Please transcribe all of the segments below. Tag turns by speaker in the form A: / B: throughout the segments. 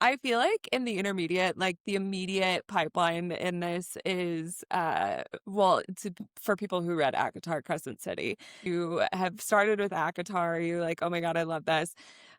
A: I feel like in the intermediate, like the immediate pipeline in this is, well, for people who read ACOTAR, Crescent City. You have started with ACOTAR, you're like, oh my God, I love this.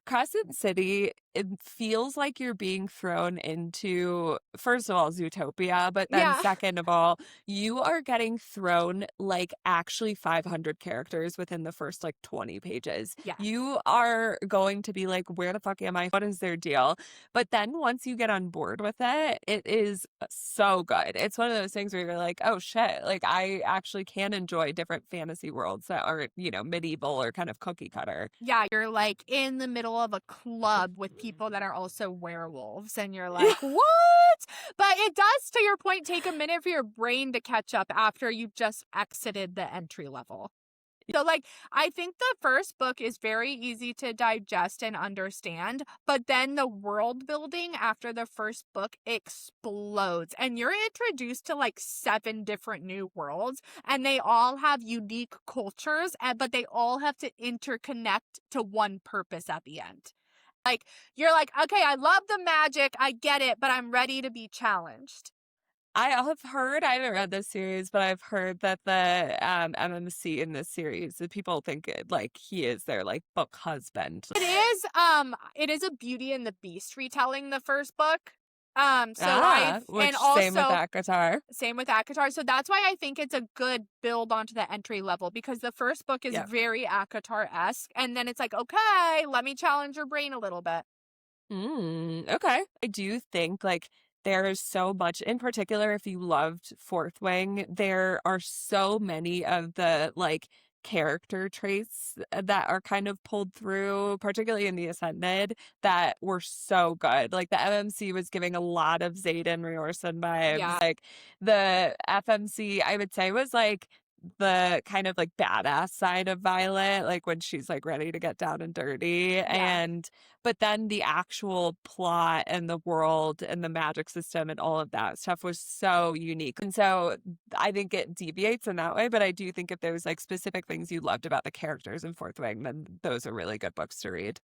A: Crescent City, it feels like you're being thrown into, first of all, Zootopia, but then
B: Yeah.
A: second of all, you are getting thrown like actually 500 characters within the first like 20 pages.
B: Yes.
A: You are going to be like, where the fuck am I? What is their deal? But then once you get on board with it, it is so good. It's one of those things where you're like, oh shit, like I actually can enjoy different fantasy worlds that aren't, medieval or kind of cookie cutter.
B: Yeah, you're like in the middle of a club with people that are also werewolves, and you're like, what? But it does, to your point, take a minute for your brain to catch up after you've just exited the entry level. So, like, I think the first book is very easy to digest and understand, but then the world building after the first book explodes, and you're introduced to like 7 different new worlds, and they all have unique cultures, but they all have to interconnect to one purpose at the end. Like, you're like, okay, I love the magic, I get it, but I'm ready to be challenged.
A: I have heard, I haven't read this series, but I've heard that the MMC in this series, the people think like he is their like book husband.
B: It is a Beauty and the Beast retelling, the first book. And
A: Which same with
B: also
A: ACOTAR.
B: same with ACOTAR. So that's why I think it's a good build onto the entry level, because the first book is
A: Yeah.
B: very ACOTAR-esque, and then it's like, okay, let me challenge your brain a little bit.
A: Okay. I do think like there is so much, in particular, if you loved Fourth Wing, there are so many of the like character traits that are kind of pulled through, particularly in the Ascended, that were so good. Like the MMC was giving a lot of Zayden Riorson vibes.
B: Yeah.
A: Like the FMC, I would say, was like the kind of like badass side of Violet, like when she's like ready to get down and dirty.
B: Yeah.
A: But then the actual plot and the world and the magic system and all of that stuff was so unique. And so I think it deviates in that way. But I do think if there's like specific things you loved about the characters in Fourth Wing, then those are really good books to read.